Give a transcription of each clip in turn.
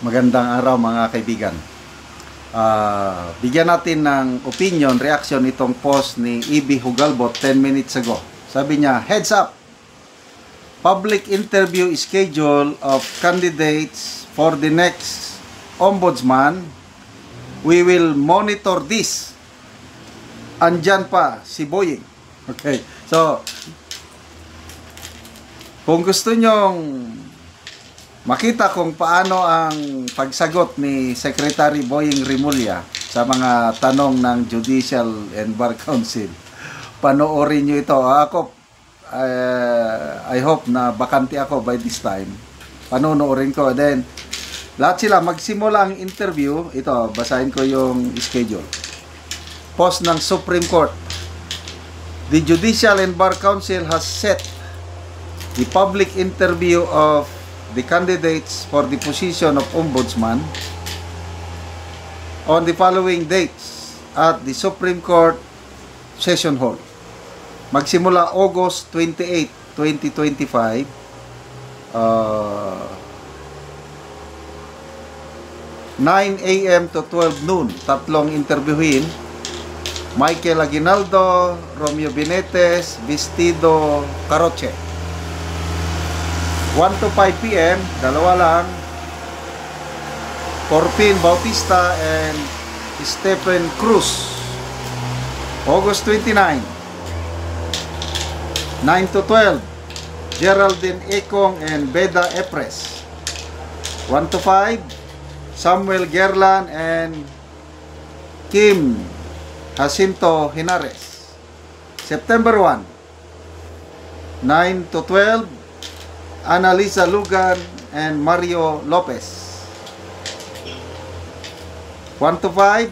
Magandang araw mga kaibigan. Bigyan natin ng opinion, reaction itong post ni E.B. Hugalbot 10 minutes ago. Sabi niya, heads up! Public interview schedule of candidates for the next ombudsman. We will monitor this. Andyan pa si Boying. Okay, so kung gusto nyong makita kung paano ang pagsagot ni Secretary Boying Rimulya sa mga tanong ng Judicial and Bar Council, panoorin nyo ito. I hope na bakante ako by this time. Panoorin ko. Then, lahat sila magsimula ang interview. Ito, basahin ko yung schedule. Post ng Supreme Court. The Judicial and Bar Council has set the public interview of the candidates for the position of Ombudsman on the following dates at the Supreme Court Session Hall. Magsimula August 28, 2025, 9 a.m. to 12 noon. Tatlong interviewin. Michael Aguinaldo, Romeo Benetes, Vestido Caroche. 1 to 5 p.m., dalawa lang, Corpin Bautista and Stephen Cruz. August 29, 9 to 12, Geraldine Ekong and Beda Epres. 1 to 5, Samuel Gerlan and Kim Jacinto Hinares. September 1, 9 to 12, Annalisa Lugan and Mario Lopez. 1 to 5,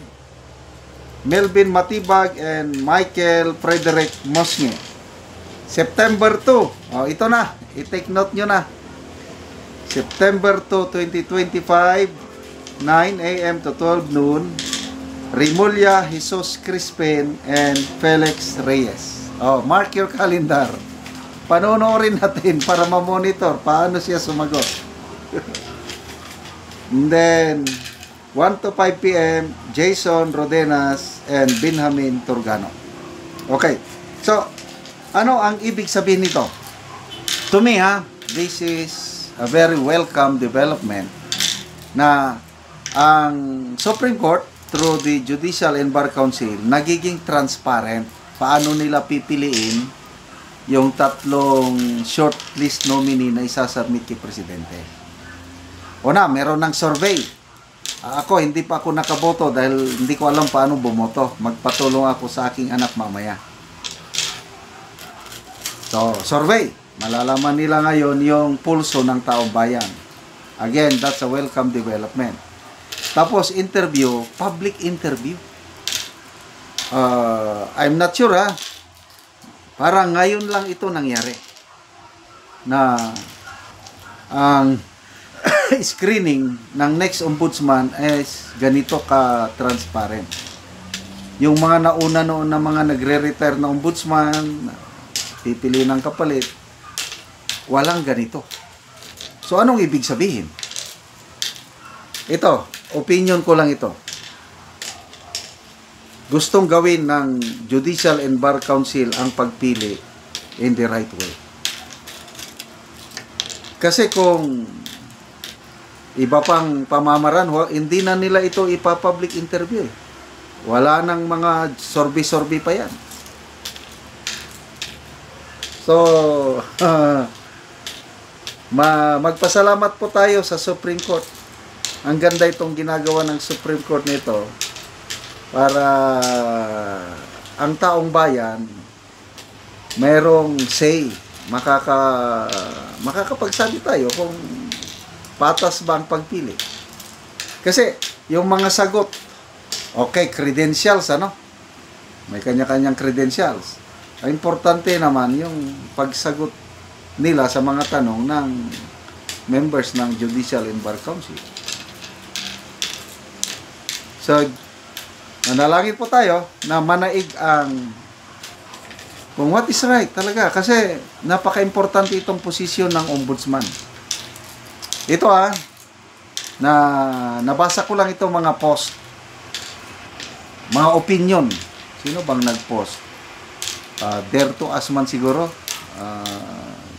Melvin Matibag and Michael Frederick Mosnye. September 2, ito na, i-take note nyo na. September 2, 2025, 9 a.m. to 12 noon, Rimulya, Jesus Crispin and Felix Reyes. Mark your calendar. Panonoorin natin para ma-monitor paano siya sumagot. And then 1 to 5 p.m. Jason Rodenas and Benjamin Turgano. Okay. So, ano ang ibig sabihin nito? To me, this is a very welcome development na ang Supreme Court through the Judicial and Bar Council nagiging transparent. Paano nila pipiliin yung tatlong shortlist nominee na isasubmit kay Presidente. Una, meron ng survey. Ako, hindi pa ako nakaboto dahil hindi ko alam paano bumoto. Magpatulong ako sa aking anak mamaya. So, survey. Malalaman nila ngayon yung pulso ng taong bayan. Again, that's a welcome development. Tapos, interview, public interview. I'm not sure, parang ngayon lang ito nangyari na ang screening ng next ombudsman is ganito ka-transparent. Yung mga nauna noon na mga nagre-retire na ombudsman, pipili ng kapalit, walang ganito. So, anong ibig sabihin? Ito, opinion ko lang ito. Gustong gawin ng Judicial and Bar Council ang pagpili in the right way. Kasi kung iba pang pamamaraan, hindi na nila ito ipa-public interview. Wala nang mga sorbi-sorbi pa yan. So, magpasalamat po tayo sa Supreme Court. Ang ganda itong ginagawa ng Supreme Court nito para ang taong bayan mayroong say, makakapagsabi tayo kung patas ba ang pagpili. Kasi yung mga sagot, okay, credentials, may kanya-kanyang credentials. Ang importante naman yung pagsagot nila sa mga tanong ng members ng Judicial and Bar Council. So, manalangin po tayo na manaig ang kung what is right talaga. Kasi napaka-importante itong posisyon ng ombudsman. Ito na nabasa ko lang ito mga post, mga opinion. Sino bang nag-post? Dare to Ask man siguro,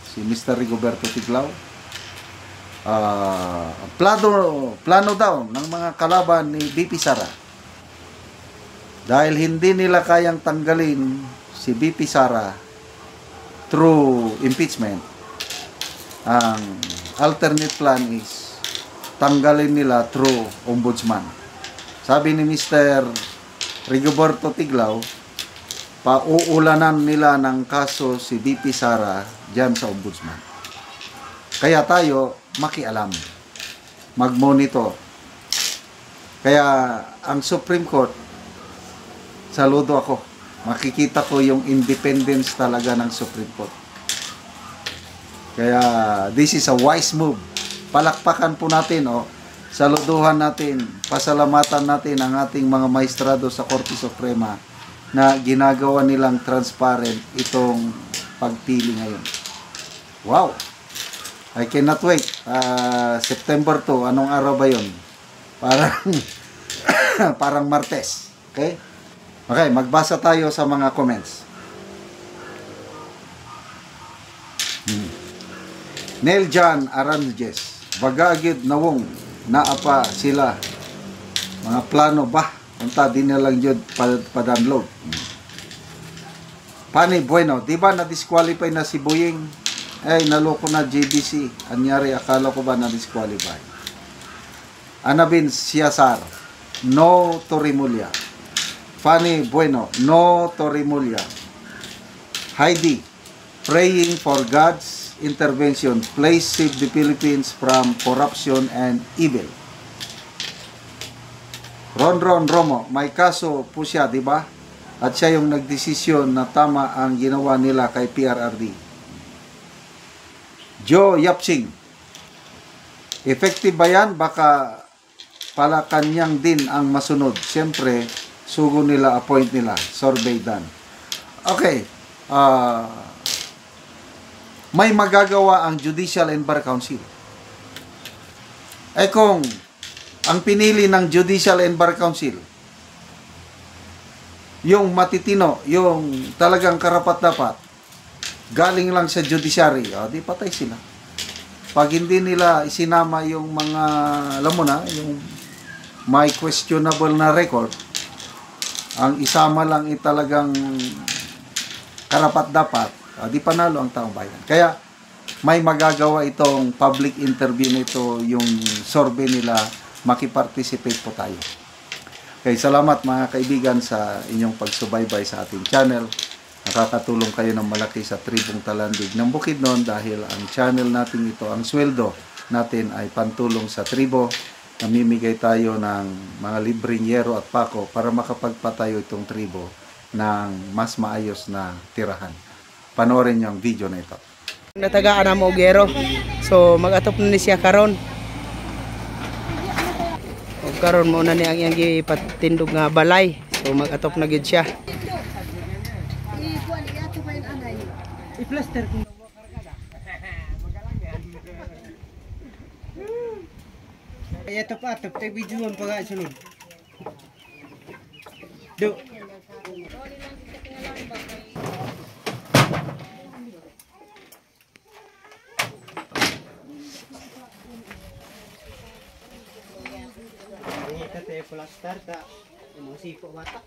si Mr. Rigoberto Tiglao. Plano daw ng mga kalaban ni BP Sara, dahil hindi nila kayang tanggalin si BP Sara through impeachment. Ang alternate plan is tanggalin nila through ombudsman. Sabi ni Mr. Rigoberto Tiglao, pauulanan nila ng kaso si BP Sara dyan sa ombudsman. Kaya tayo makialam, mag-monitor. Kaya ang Supreme Court, saludo ako. Makikita ko yung independence talaga ng Supreme Court. Kaya this is a wise move. Palakpakan po natin, saluduhan natin, pasalamatan natin ang ating mga maestrado sa Korte Suprema na ginagawa nilang transparent itong pagpili ngayon. Wow! I cannot wait. September 2, anong araw ba yun? Parang Martes. Okay? Okay, magbasa tayo sa mga comments. Neil John Aranjes, bagagid nawong naapa sila. Mga plano ba? Punta din na lang yun pa-download. Pani Bueno, di ba na-disqualify na si Boying? Naloko na JBC. Anyari, akala ko ba na-disqualify? Anabin Siasar, no to Rimulya. Fanny Bueno, no to Rimulya. Heidi, praying for God's intervention. Please save the Philippines from corruption and evil. Ron Romo, may kaso po siya, di ba? At siya yung nagdesisyon na tama ang ginawa nila kay PRRD. Joe Yapsing, effective ba yan? Baka pala kanyang din ang masunod. Siyempre, sugo nila, appoint nila. Survey done. Okay. May magagawa ang Judicial and Bar Council. Kung ang pinili ng Judicial and Bar Council, yung matitino, yung talagang karapat-dapat, galing lang sa judiciary, di patay sila. Pag hindi nila isinama yung mga, alam mo na, yung may questionable na record, ang isama lang talagang karapat-dapat, di panalo ang taong bayan. Kaya may magagawa itong public interview nito, yung survey nila, makiparticipate po tayo. Okay, salamat mga kaibigan sa inyong pagsubaybay sa ating channel. Nakakatulong kayo ng malaki sa Tribong Talandig ng Bukidnon dahil ang channel natin ito, ang sweldo natin ay pantulong sa tribo. Namimigay tayo ng mga libreng yero at pako para makapagpatayo itong tribo ng mas maayos na tirahan. Panoorin niyo ang video na ito. Natagaan na mo gero. So mag-atop na ni siya karon. Og karon mo na ni ang iyang gipatindog nga balay. So mag-atop na gid siya. I-plaster ko. Ay atop tay videoon pa ga sunod. Do. Tete plaster ta musiko bata.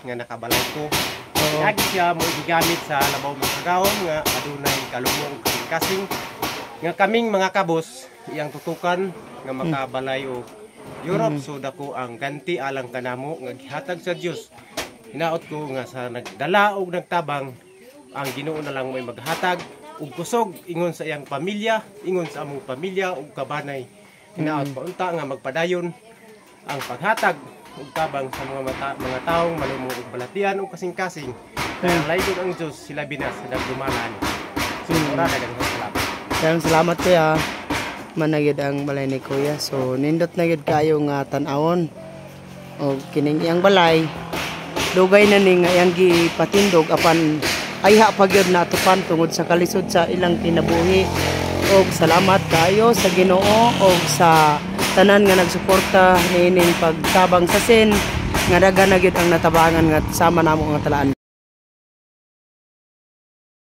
Nga nakabalay ko. Lagi siya mo gigamit sa labaw mga kagawon nga adunay kalumong kasing nga kaming mga kabos iyang tutukan nga makabalay og Europe so dako ang ganti alang kanamo nga gihatag sa Dios. Hinaot ko nga sa nagdala og nagtabang ang Ginoo na lang may maghatag og kusog ingon sa iyang pamilya, ingon sa among pamilya ug kabanay. Hinaot pa unta nga magpadayon ang paghatag ug tabang sa mga taong malumong og balatian ug kasing-kasing. Kaya laygod ang Dios sila binas sa dagdumanan. Ora daghang salamat. Daghang salamat kuya. Managid ang balay ni kuya. So nindot na gid kayo nga tan-awon. O kining iyang balay dugay na ni nga iyang gipatindog apan ayha pa gyud natupan tungod sa kalisod sa ilang kinabuhi. Og salamat kayo sa Ginoo og sa tanan nga nagsuporta niining pagtabang sa sin nga daghan na gyud ang natabangan nga sama namo nga talaan.